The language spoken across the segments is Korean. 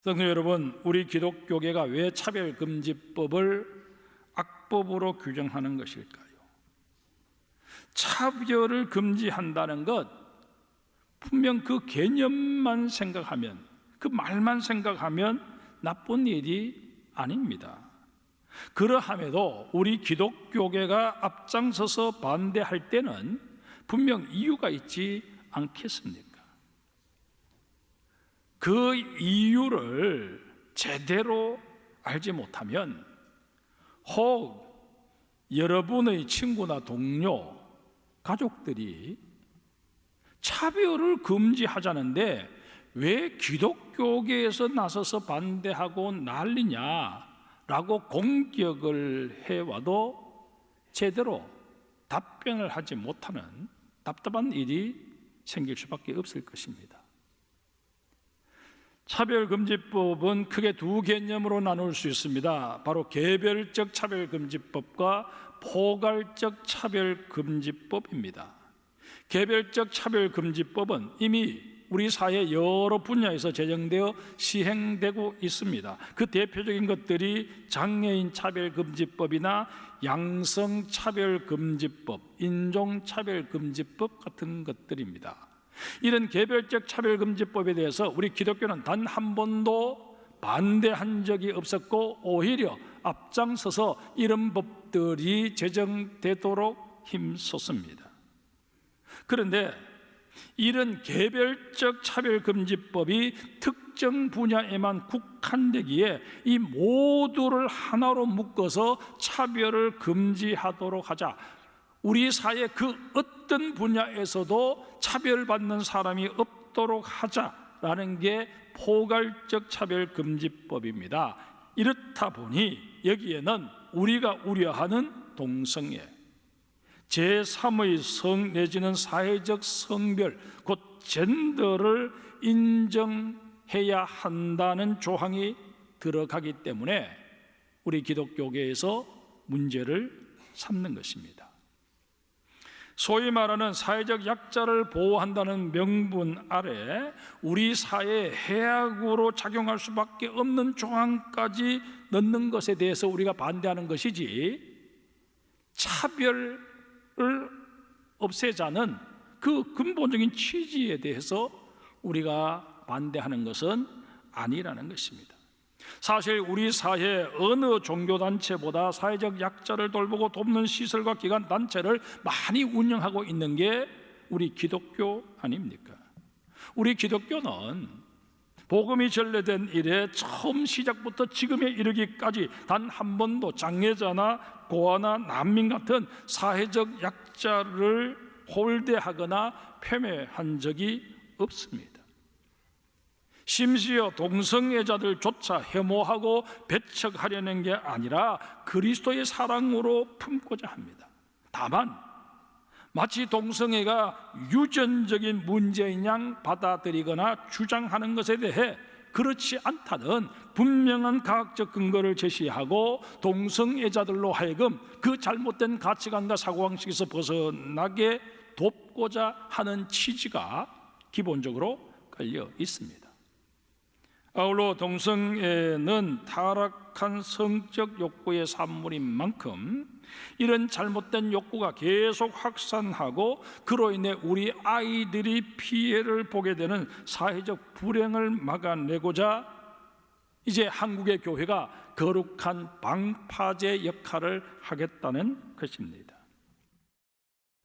성도 여러분, 우리 기독교계가 왜 차별금지법을 악법으로 규정하는 것일까요? 차별을 금지한다는 것, 분명 그 개념만 생각하면, 그 말만 생각하면 나쁜 일이 아닙니다. 그러함에도 우리 기독교계가 앞장서서 반대할 때는 분명 이유가 있지 않겠습니까? 그 이유를 제대로 알지 못하면 혹 여러분의 친구나 동료, 가족들이 차별을 금지하자는데 왜 기독교계에서 나서서 반대하고 난리냐라고 공격을 해와도 제대로 답변을 하지 못하는 답답한 일이 생길 수밖에 없을 것입니다. 차별금지법은 크게 두 개념으로 나눌 수 있습니다. 바로 개별적 차별금지법과 포괄적 차별금지법입니다. 개별적 차별금지법은 이미 우리 사회 여러 분야에서 제정되어 시행되고 있습니다. 그 대표적인 것들이 장애인 차별금지법이나 양성차별금지법, 인종차별금지법 같은 것들입니다. 이런 개별적 차별금지법에 대해서 우리 기독교는 단 한 번도 반대한 적이 없었고 오히려 앞장서서 이런 법들이 제정되도록 힘썼습니다. 그런데 이런 개별적 차별금지법이 특정 분야에만 국한되기에 이 모두를 하나로 묶어서 차별을 금지하도록 하자, 우리 사회 그 어떤 분야에서도 차별받는 사람이 없도록 하자라는 게 포괄적 차별금지법입니다. 이렇다 보니 여기에는 우리가 우려하는 동성애, 제3의 성 내지는 사회적 성별, 곧 젠더를 인정해야 한다는 조항이 들어가기 때문에 우리 기독교계에서 문제를 삼는 것입니다. 소위 말하는 사회적 약자를 보호한다는 명분 아래 우리 사회에 해악으로 작용할 수밖에 없는 조항까지 넣는 것에 대해서 우리가 반대하는 것이지, 차별을 없애자는 그 근본적인 취지에 대해서 우리가 반대하는 것은 아니라는 것입니다. 사실 우리 사회 어느 종교단체보다 사회적 약자를 돌보고 돕는 시설과 기관, 단체를 많이 운영하고 있는 게 우리 기독교 아닙니까? 우리 기독교는 복음이 전래된 이래 처음 시작부터 지금에 이르기까지 단 한 번도 장애자나 고아나 난민 같은 사회적 약자를 홀대하거나 폄훼한 적이 없습니다. 심지어 동성애자들조차 혐오하고 배척하려는 게 아니라 그리스도의 사랑으로 품고자 합니다. 다만 마치 동성애가 유전적인 문제인 양 받아들이거나 주장하는 것에 대해 그렇지 않다는 분명한 과학적 근거를 제시하고 동성애자들로 하여금 그 잘못된 가치관과 사고방식에서 벗어나게 돕고자 하는 취지가 기본적으로 깔려 있습니다. 아울러 동성애는 타락한 성적 욕구의 산물인 만큼 이런 잘못된 욕구가 계속 확산하고 그로 인해 우리 아이들이 피해를 보게 되는 사회적 불행을 막아내고자 이제 한국의 교회가 거룩한 방파제 역할을 하겠다는 것입니다.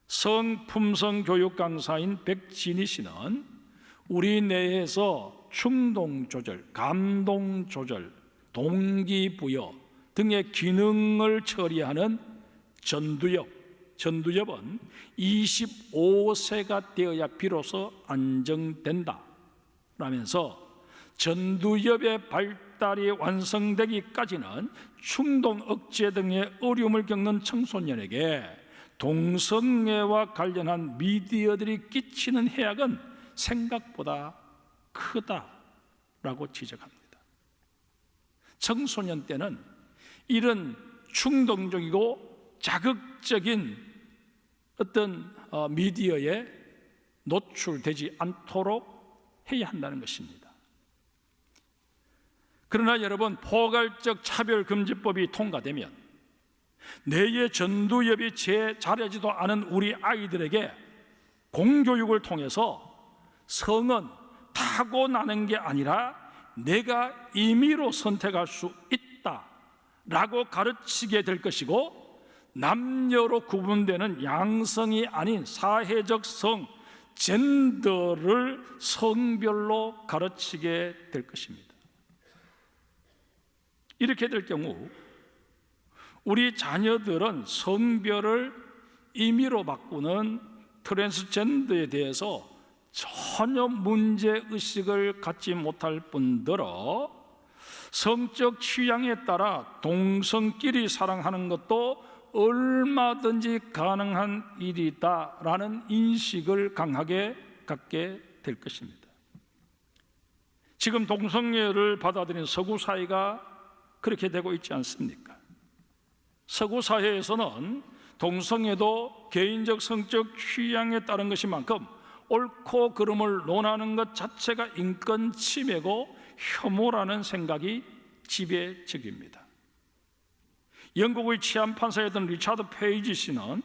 성품성 교육 강사인 백진희 씨는 우리 내에서 충동 조절, 감동 조절, 동기부여 등의 기능을 처리하는 전두엽은 25세가 되어야 비로소 안정된다 라면서 전두엽의 발달이 완성되기까지는 충동 억제 등의 어려움을 겪는 청소년에게 동성애와 관련한 미디어들이 끼치는 해악은 생각보다 크다라고 지적합니다. 청소년 때는 이런 충동적이고 자극적인 어떤 미디어에 노출되지 않도록 해야 한다는 것입니다. 그러나 여러분, 포괄적 차별금지법이 통과되면 내의 전두엽이 채 자라지도 않은 우리 아이들에게 공교육을 통해서 성은 타고나는 게 아니라 내가 임의로 선택할 수 있다라고 가르치게 될 것이고, 남녀로 구분되는 양성이 아닌 사회적 성, 젠더를 성별로 가르치게 될 것입니다. 이렇게 될 경우 우리 자녀들은 성별을 임의로 바꾸는 트랜스젠더에 대해서 전혀 문제의식을 갖지 못할 뿐더러 성적 취향에 따라 동성끼리 사랑하는 것도 얼마든지 가능한 일이다라는 인식을 강하게 갖게 될 것입니다. 지금 동성애를 받아들인 서구 사회가 그렇게 되고 있지 않습니까? 서구 사회에서는 동성애도 개인적 성적 취향에 따른 것인 만큼 옳고 그름을 논하는 것 자체가 인권 침해고 혐오라는 생각이 지배적입니다. 영국의 치안 판사였던 리차드 페이지 씨는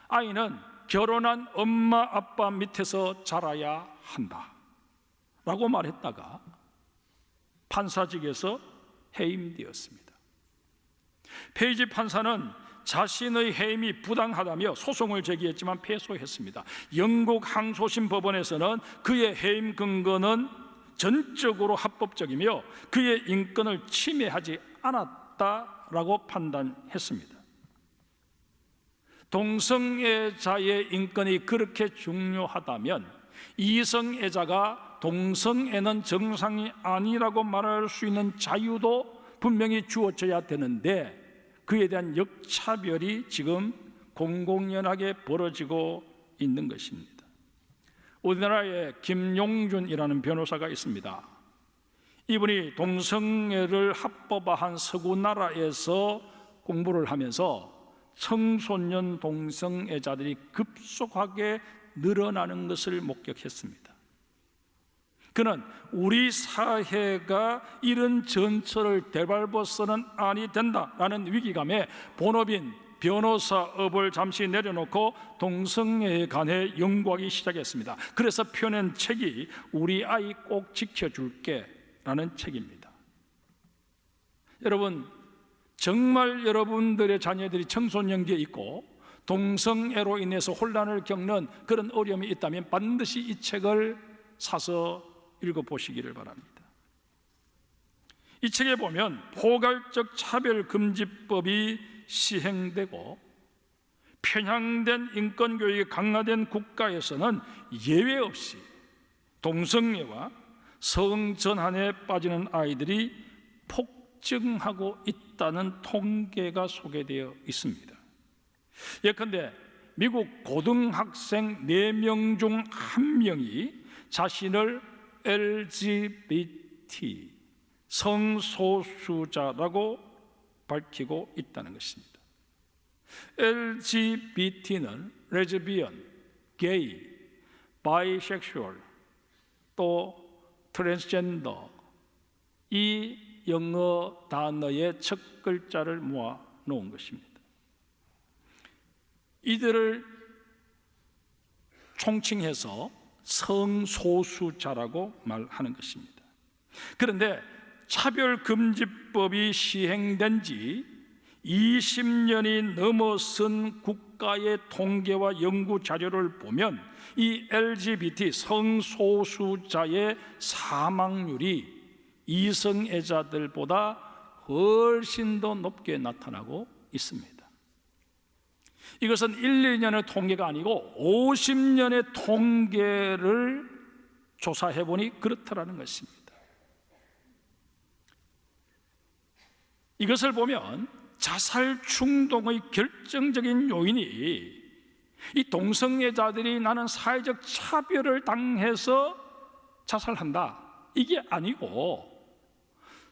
아이는 결혼한 엄마 아빠 밑에서 자라야 한다 라고 말했다가 판사직에서 해임되었습니다. 페이지 판사는 자신의 해임이 부당하다며 소송을 제기했지만 패소했습니다. 영국 항소심 법원에서는 그의 해임 근거는 전적으로 합법적이며 그의 인권을 침해하지 않았다라고 판단했습니다. 동성애자의 인권이 그렇게 중요하다면 이성애자가 동성애는 정상이 아니라고 말할 수 있는 자유도 분명히 주어져야 되는데, 그에 대한 역차별이 지금 공공연하게 벌어지고 있는 것입니다. 우리나라에 김용준이라는 변호사가 있습니다. 이분이 동성애를 합법화한 서구 나라에서 공부를 하면서 청소년 동성애자들이 급속하게 늘어나는 것을 목격했습니다. 그는 우리 사회가 이런 전철을 되밟아서는 아니 된다라는 위기감에 본업인 변호사업을 잠시 내려놓고 동성애에 관해 연구하기 시작했습니다. 그래서 펴낸 책이 우리 아이 꼭 지켜줄게 라는 책입니다. 여러분, 정말 여러분들의 자녀들이 청소년기에 있고 동성애로 인해서 혼란을 겪는 그런 어려움이 있다면 반드시 이 책을 사서 읽어보시기를 바랍니다. 이 책에 보면 포괄적 차별금지법이 시행되고 편향된 인권교육이 강화된 국가에서는 예외 없이 동성애와 성전환에 빠지는 아이들이 폭증하고 있다는 통계가 소개되어 있습니다. 예컨대 미국 고등학생 4명 중 1명이 자신을 LGBT 성소수자라고 밝히고 있다는 것입니다. LGBT는 레즈비언, 게이, 바이섹슈얼, 또 트랜스젠더, 이 영어 단어의 첫 글자를 모아 놓은 것입니다. 이들을 총칭해서 성소수자라고 말하는 것입니다. 그런데 차별금지법이 시행된 지 20년이 넘어선 국가의 통계와 연구 자료를 보면 이 LGBT 성소수자의 사망률이 이성애자들보다 훨씬 더 높게 나타나고 있습니다. 이것은 1, 2년의 통계가 아니고 50년의 통계를 조사해 보니 그렇다라는 것입니다. 이것을 보면 자살 충동의 결정적인 요인이 이 동성애자들이 나는 사회적 차별을 당해서 자살한다, 이게 아니고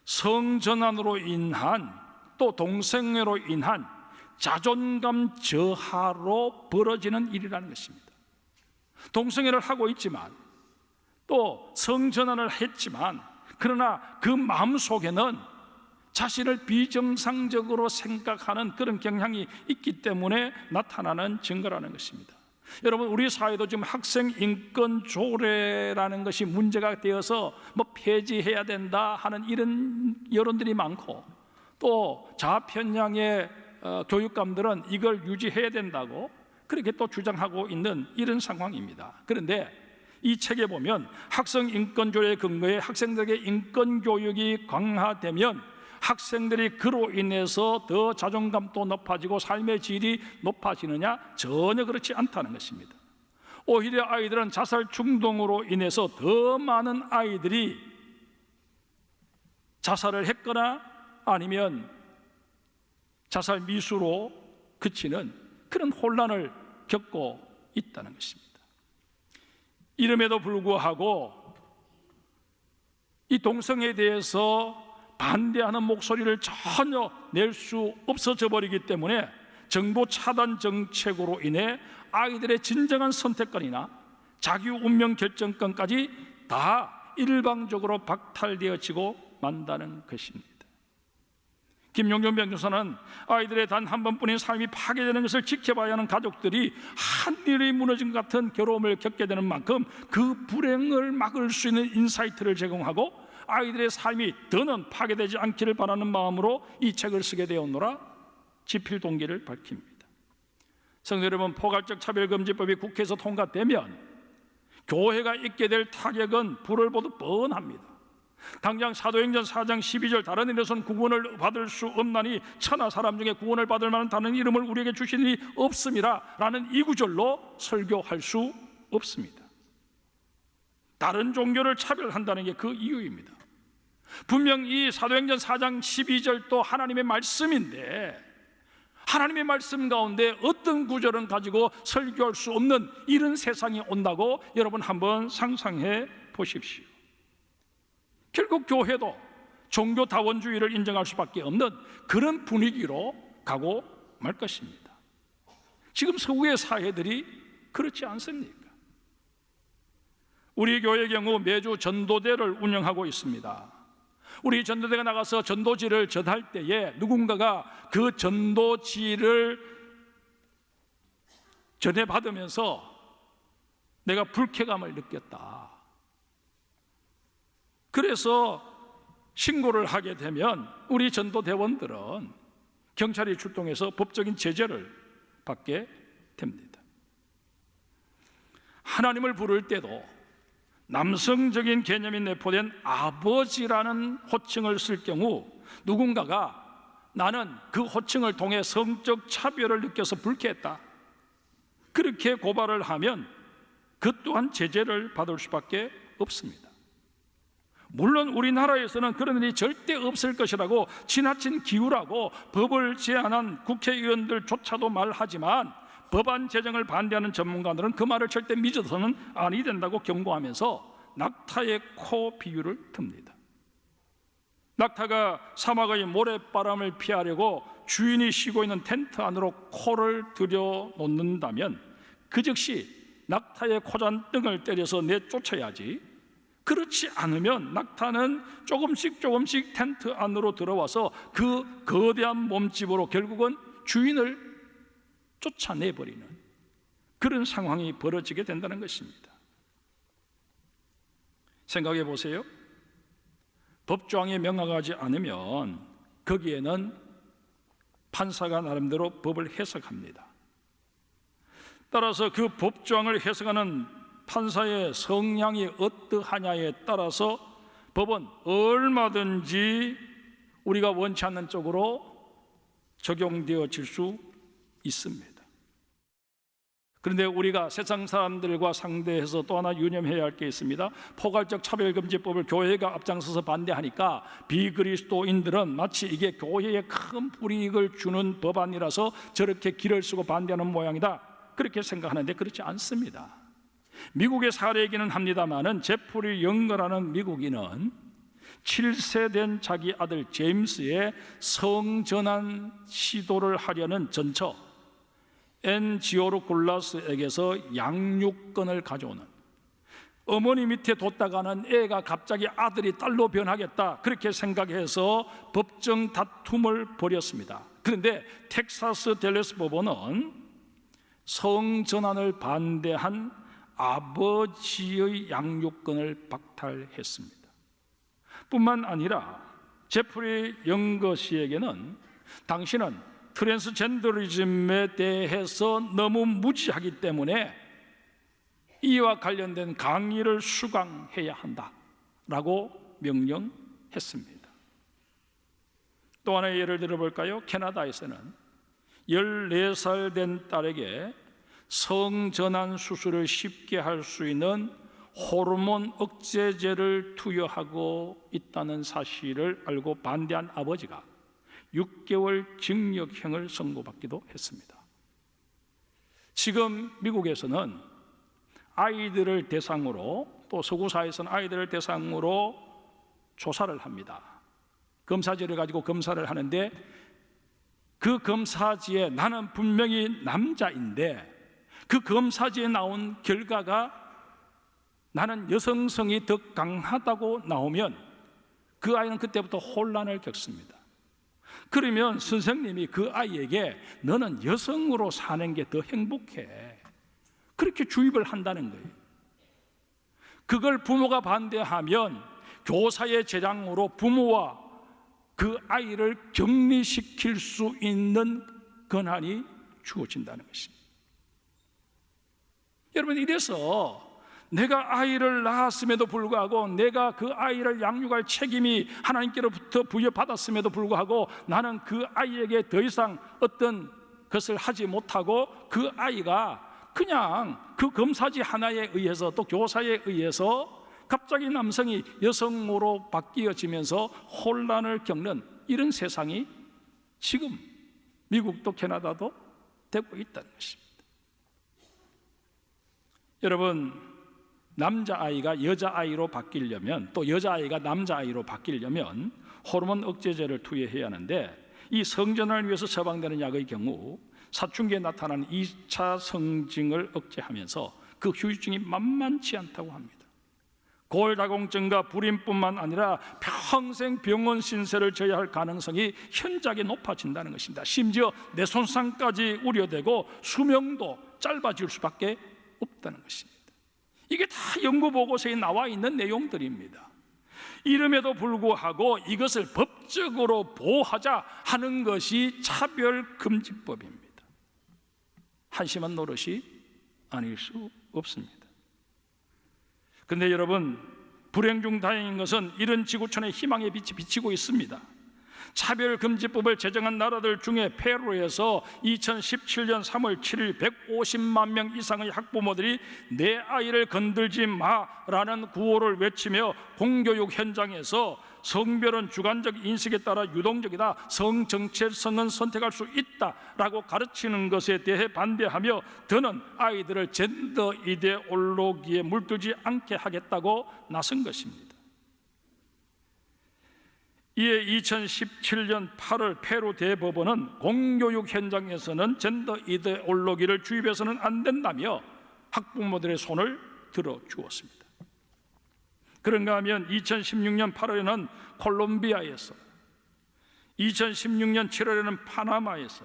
성전환으로 인한 또 동성애로 인한 자존감 저하로 벌어지는 일이라는 것입니다. 동성애를 하고 있지만 또 성전환을 했지만 그러나 그 마음속에는 자신을 비정상적으로 생각하는 그런 경향이 있기 때문에 나타나는 증거라는 것입니다. 여러분, 우리 사회도 지금 학생 인권 조례라는 것이 문제가 되어서 폐지해야 된다 하는 이런 여론들이 많고, 또 좌편향의 교육감들은 이걸 유지해야 된다고 그렇게 또 주장하고 있는 이런 상황입니다. 그런데 이 책에 보면 학생 인권 조례에 근거해 학생들에게 인권 교육이 강화되면 학생들이 그로 인해서 더 자존감도 높아지고 삶의 질이 높아지느냐? 전혀 그렇지 않다는 것입니다. 오히려 아이들은 자살 충동으로 인해서 더 많은 아이들이 자살을 했거나 아니면 자살 미수로 그치는 그런 혼란을 겪고 있다는 것입니다. 이름에도 불구하고 이 동성애에 대해서 반대하는 목소리를 전혀 낼 수 없어져 버리기 때문에 정보 차단 정책으로 인해 아이들의 진정한 선택권이나 자기 운명 결정권까지 다 일방적으로 박탈되어지고 만다는 것입니다. 김용준 변호사는 아이들의 단 한 번뿐인 삶이 파괴되는 것을 지켜봐야 하는 가족들이 하늘이 무너진 것 같은 괴로움을 겪게 되는 만큼 그 불행을 막을 수 있는 인사이트를 제공하고 아이들의 삶이 더는 파괴되지 않기를 바라는 마음으로 이 책을 쓰게 되었노라 집필 동기를 밝힙니다. 성도 여러분, 포괄적 차별금지법이 국회에서 통과되면 교회가 입게 될 타격은 불을 보듯 뻔합니다. 당장 사도행전 4장 12절 다른 일에서는 구원을 받을 수 없나니 천하 사람 중에 구원을 받을 만한 다른 이름을 우리에게 주시니 없음이라 라는 이 구절로 설교할 수 없습니다. 다른 종교를 차별한다는 게 그 이유입니다. 분명 이 사도행전 4장 12절도 하나님의 말씀인데 하나님의 말씀 가운데 어떤 구절은 가지고 설교할 수 없는 이런 세상이 온다고 여러분 한번 상상해 보십시오. 결국 교회도 종교다원주의를 인정할 수밖에 없는 그런 분위기로 가고 말 것입니다. 지금 서구의 사회들이 그렇지 않습니까? 우리 교회의 경우 매주 전도대를 운영하고 있습니다. 우리 전도대가 나가서 전도지를 전할 때에 누군가가 그 전도지를 전해받으면서 내가 불쾌감을 느꼈다. 그래서 신고를 하게 되면 우리 전도대원들은 경찰이 출동해서 법적인 제재를 받게 됩니다. 하나님을 부를 때도 남성적인 개념이 내포된 아버지라는 호칭을 쓸 경우 누군가가 나는 그 호칭을 통해 성적 차별을 느껴서 불쾌했다, 그렇게 고발을 하면 그 또한 제재를 받을 수밖에 없습니다. 물론 우리나라에서는 그런 일이 절대 없을 것이라고 지나친 기우라고 법을 제안한 국회의원들조차도 말하지만 법안 제정을 반대하는 전문가들은 그 말을 절대 믿어서는 아니 된다고 경고하면서 낙타의 코 비유를 듭니다. 낙타가 사막의 모래바람을 피하려고 주인이 쉬고 있는 텐트 안으로 코를 들여놓는다면 그 즉시 낙타의 코잔등을 때려서 내쫓아야지, 그렇지 않으면 낙타는 조금씩 텐트 안으로 들어와서 그 거대한 몸집으로 결국은 주인을 쫓아내버리는 그런 상황이 벌어지게 된다는 것입니다. 생각해 보세요. 법조항에 명확하지 않으면 거기에는 판사가 나름대로 법을 해석합니다. 따라서 그 법조항을 해석하는 판사의 성향이 어떠하냐에 따라서 법은 얼마든지 우리가 원치 않는 쪽으로 적용되어질 수 있습니다. 그런데 우리가 세상 사람들과 상대해서 또 하나 유념해야 할 게 있습니다. 포괄적 차별금지법을 교회가 앞장서서 반대하니까 비그리스도인들은 마치 이게 교회에 큰 불이익을 주는 법안이라서 저렇게 길을 쓰고 반대하는 모양이다, 그렇게 생각하는데 그렇지 않습니다. 미국의 사례이기는 합니다만은 제프리 영거라는 미국인은 7세 된 자기 아들 제임스의 성전환 시도를 하려는 전처 엔 지오르 굴라스에게서 양육권을 가져오는, 어머니 밑에 뒀다가는 애가 갑자기 아들이 딸로 변하겠다, 그렇게 생각해서 법정 다툼을 벌였습니다. 그런데 텍사스 댈러스 법원은 성전환을 반대한 아버지의 양육권을 박탈했습니다. 뿐만 아니라 제프리 영거 씨에게는 당신은 트랜스젠더리즘에 대해서 너무 무지하기 때문에 이와 관련된 강의를 수강해야 한다라고 명령했습니다. 또 하나의 예를 들어볼까요? 캐나다에서는 14살 된 딸에게 성전환 수술을 쉽게 할 수 있는 호르몬 억제제를 투여하고 있다는 사실을 알고 반대한 아버지가 6개월 징역형을 선고받기도 했습니다. 지금 미국에서는 아이들을 대상으로, 또 서구 사회에서는 아이들을 대상으로 조사를 합니다. 검사지를 가지고 검사를 하는데, 그 검사지에 나는 분명히 남자인데 그 검사지에 나온 결과가 나는 여성성이 더 강하다고 나오면 그 아이는 그때부터 혼란을 겪습니다. 그러면 선생님이 그 아이에게 너는 여성으로 사는 게 더 행복해, 그렇게 주입을 한다는 거예요. 그걸 부모가 반대하면 교사의 재량으로 부모와 그 아이를 격리시킬 수 있는 권한이 주어진다는 것입니다. 여러분, 이래서 내가 아이를 낳았음에도 불구하고, 내가 그 아이를 양육할 책임이 하나님께로부터 부여받았음에도 불구하고 나는 그 아이에게 더 이상 어떤 것을 하지 못하고 그 아이가 그냥 그 검사지 하나에 의해서, 또 교사에 의해서 갑자기 남성이 여성으로 바뀌어지면서 혼란을 겪는 이런 세상이 지금 미국도 캐나다도 되고 있다는 것입니다. 여러분, 남자아이가 여자아이로 바뀌려면, 또 여자아이가 남자아이로 바뀌려면 호르몬 억제제를 투여해야 하는데, 이 성전환을 위해서 처방되는 약의 경우 사춘기에 나타나는 2차 성징을 억제하면서 그 후유증이 만만치 않다고 합니다. 골다공증과 불임뿐만 아니라 평생 병원 신세를 져야 할 가능성이 현저하게 높아진다는 것입니다. 심지어 뇌손상까지 우려되고 수명도 짧아질 수밖에 없다는 것입니다. 이게 다 연구 보고서에 나와 있는 내용들입니다. 이름에도 불구하고 이것을 법적으로 보호하자 하는 것이 차별금지법입니다. 한심한 노릇이 아닐 수 없습니다. 그런데 여러분, 불행 중 다행인 것은 이런 지구촌에 희망의 빛이 비치고 있습니다. 차별금지법을 제정한 나라들 중에 페루에서 2017년 3월 7일 150만 명 이상의 학부모들이 내 아이를 건들지 마라는 구호를 외치며 공교육 현장에서 성별은 주관적 인식에 따라 유동적이다, 성정체성은 선택할 수 있다라고 가르치는 것에 대해 반대하며 더는 아이들을 젠더 이데올로기에 물들지 않게 하겠다고 나선 것입니다. 이에 2017년 8월 페루 대법원은 공교육 현장에서는 젠더 이데올로기를 주입해서는 안 된다며 학부모들의 손을 들어주었습니다. 그런가 하면 2016년 8월에는 콜롬비아에서, 2016년 7월에는 파나마에서,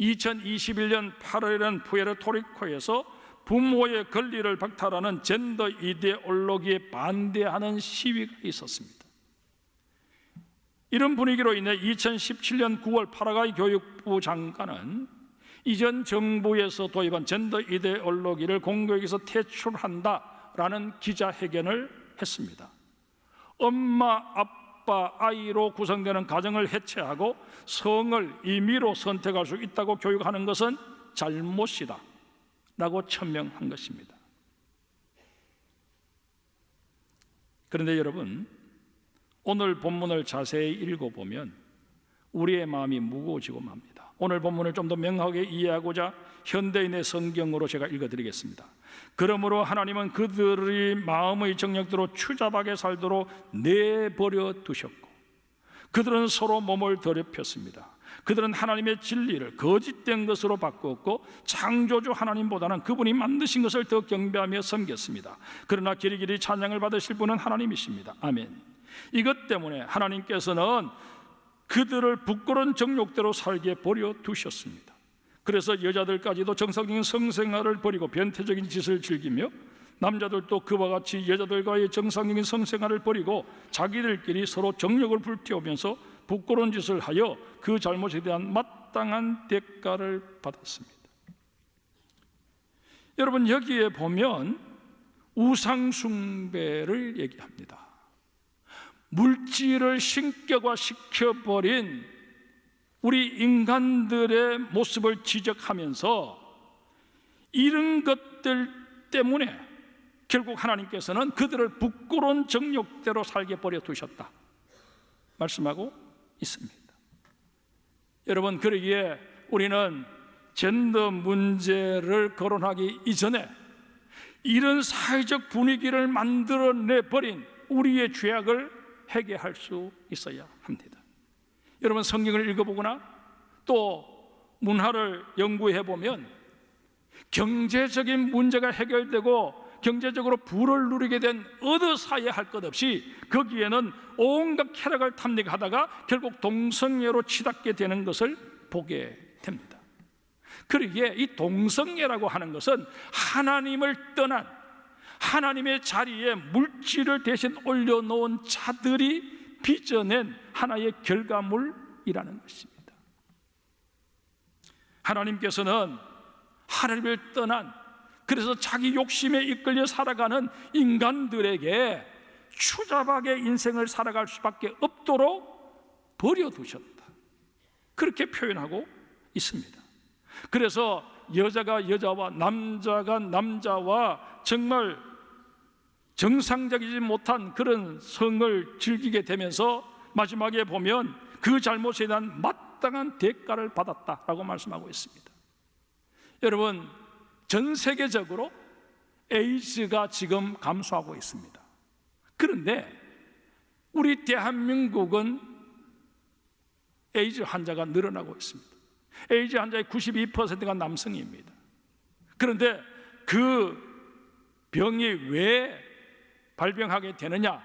2021년 8월에는 푸에르토리코에서 부모의 권리를 박탈하는 젠더 이데올로기에 반대하는 시위가 있었습니다. 이런 분위기로 인해 2017년 9월 파라과이 교육부 장관은 이전 정부에서 도입한 젠더 이데올로기를 공교육에서 퇴출한다라는 기자회견을 했습니다. 엄마, 아빠, 아이로 구성되는 가정을 해체하고 성을 임의로 선택할 수 있다고 교육하는 것은 잘못이다 라고 천명한 것입니다. 그런데 여러분, 오늘 본문을 자세히 읽어보면 우리의 마음이 무거워지고 맙니다. 오늘 본문을 좀 더 명확하게 이해하고자 현대인의 성경으로 제가 읽어드리겠습니다. 그러므로 하나님은 그들의 마음의 정력대로 추잡하게 살도록 내버려 두셨고 그들은 서로 몸을 더럽혔습니다. 그들은 하나님의 진리를 거짓된 것으로 바꾸었고 창조주 하나님보다는 그분이 만드신 것을 더 경배하며 섬겼습니다. 그러나 길이길이 찬양을 받으실 분은 하나님이십니다. 아멘. 이것 때문에 하나님께서는 그들을 부끄러운 정욕대로 살게 버려 두셨습니다. 그래서 여자들까지도 정상적인 성생활을 버리고 변태적인 짓을 즐기며 남자들도 그와 같이 여자들과의 정상적인 성생활을 버리고 자기들끼리 서로 정욕을 불태우면서 부끄러운 짓을 하여 그 잘못에 대한 마땅한 대가를 받았습니다. 여러분, 여기에 보면 우상숭배를 얘기합니다. 물질을 신격화시켜버린 우리 인간들의 모습을 지적하면서 이런 것들 때문에 결국 하나님께서는 그들을 부끄러운 정욕대로 살게 버려 두셨다 말씀하고 있습니다. 여러분, 그러기에 우리는 젠더 문제를 거론하기 이전에 이런 사회적 분위기를 만들어내 버린 우리의 죄악을 해결할 수 있어야 합니다. 여러분, 성경을 읽어보거나 또 문화를 연구해 보면 경제적인 문제가 해결되고 경제적으로 부를 누리게 된 어느 사회 할 것 없이 거기에는 온갖 쾌락을 탐닉하다가 결국 동성애로 치닫게 되는 것을 보게 됩니다. 그러기에 이 동성애라고 하는 것은 하나님을 떠난 하나님의 자리에 물질을 대신 올려놓은 자들이 빚어낸 하나의 결과물이라는 것입니다. 하나님께서는 하나님을 떠난, 그래서 자기 욕심에 이끌려 살아가는 인간들에게 추잡하게 인생을 살아갈 수밖에 없도록 버려두셨다, 그렇게 표현하고 있습니다. 그래서 여자가 여자와 남자가 남자와 정말 정상적이지 못한 그런 성을 즐기게 되면서 마지막에 보면 그 잘못에 대한 마땅한 대가를 받았다라고 말씀하고 있습니다. 여러분, 전 세계적으로 에이즈가 지금 감소하고 있습니다. 그런데 우리 대한민국은 에이즈 환자가 늘어나고 있습니다. 에이즈 환자의 92%가 남성입니다. 그런데 그 병이 왜 발병하게 되느냐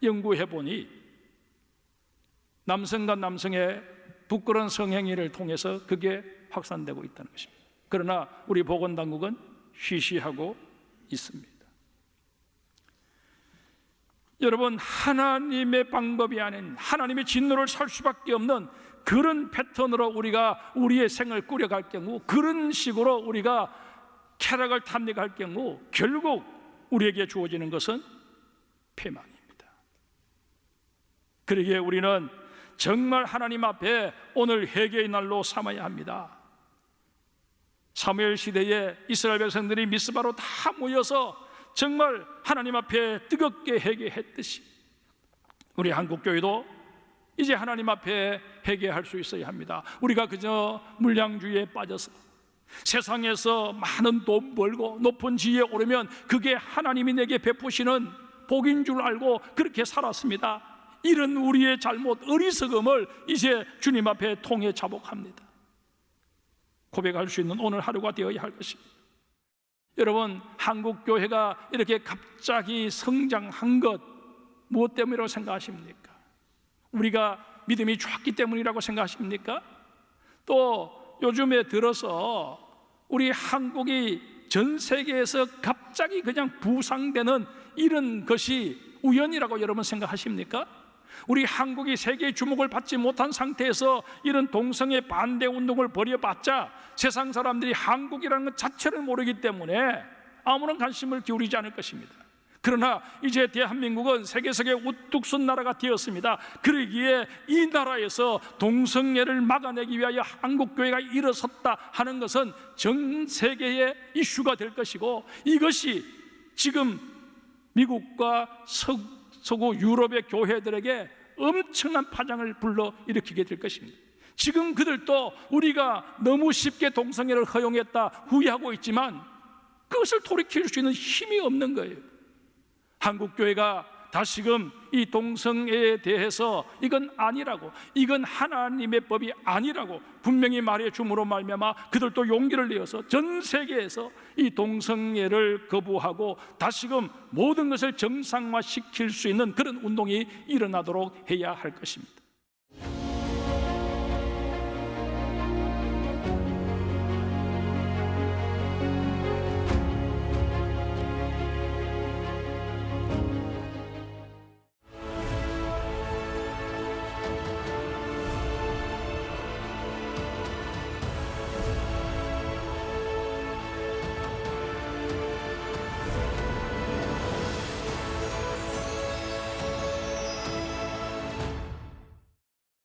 연구해 보니 남성과 남성의 부끄러운 성행위를 통해서 그게 확산되고 있다는 것입니다. 그러나 우리 보건당국은 쉬쉬하고 있습니다. 여러분, 하나님의 방법이 아닌 하나님의 진노를 살 수밖에 없는 그런 패턴으로 우리가 우리의 생을 꾸려갈 경우, 그런 식으로 우리가 쾌락을 탐닉할 경우 결국 우리에게 주어지는 것은 패망입니다. 그러기에 우리는 정말 하나님 앞에 오늘 회개의 날로 삼아야 합니다. 사무엘 시대에 이스라엘 백성들이 미스바로 다 모여서 정말 하나님 앞에 뜨겁게 회개했듯이 우리 한국교회도 이제 하나님 앞에 회개할 수 있어야 합니다. 우리가 그저 물량주의에 빠져서 세상에서 많은 돈 벌고 높은 지위에 오르면 그게 하나님이 내게 베푸시는 복인 줄 알고 그렇게 살았습니다. 이런 우리의 잘못, 어리석음을 이제 주님 앞에 통해 자복합니다. 고백할 수 있는 오늘 하루가 되어야 할 것입니다. 여러분, 한국교회가 이렇게 갑자기 성장한 것 무엇 때문이라고 생각하십니까? 우리가 믿음이 좋았기 때문이라고 생각하십니까? 또 요즘에 들어서 우리 한국이 전 세계에서 갑자기 그냥 부상되는 이런 것이 우연이라고 여러분 생각하십니까? 우리 한국이 세계의 주목을 받지 못한 상태에서 이런 동성애 반대 운동을 벌여봤자 세상 사람들이 한국이라는 것 자체를 모르기 때문에 아무런 관심을 기울이지 않을 것입니다. 그러나 이제 대한민국은 세계적인 우뚝 선 나라가 되었습니다. 그러기에 이 나라에서 동성애를 막아내기 위하여 한국교회가 일어섰다 하는 것은 전 세계의 이슈가 될 것이고, 이것이 지금 미국과 서구 유럽의 교회들에게 엄청난 파장을 불러일으키게 될 것입니다. 지금 그들도 우리가 너무 쉽게 동성애를 허용했다 후회하고 있지만 그것을 돌이킬 수 있는 힘이 없는 거예요. 한국교회가 다시금 이 동성애에 대해서 이건 아니라고, 이건 하나님의 법이 아니라고 분명히 말해 줌으로 말미암아 그들도 용기를 내어서 전 세계에서 이 동성애를 거부하고 다시금 모든 것을 정상화시킬 수 있는 그런 운동이 일어나도록 해야 할 것입니다.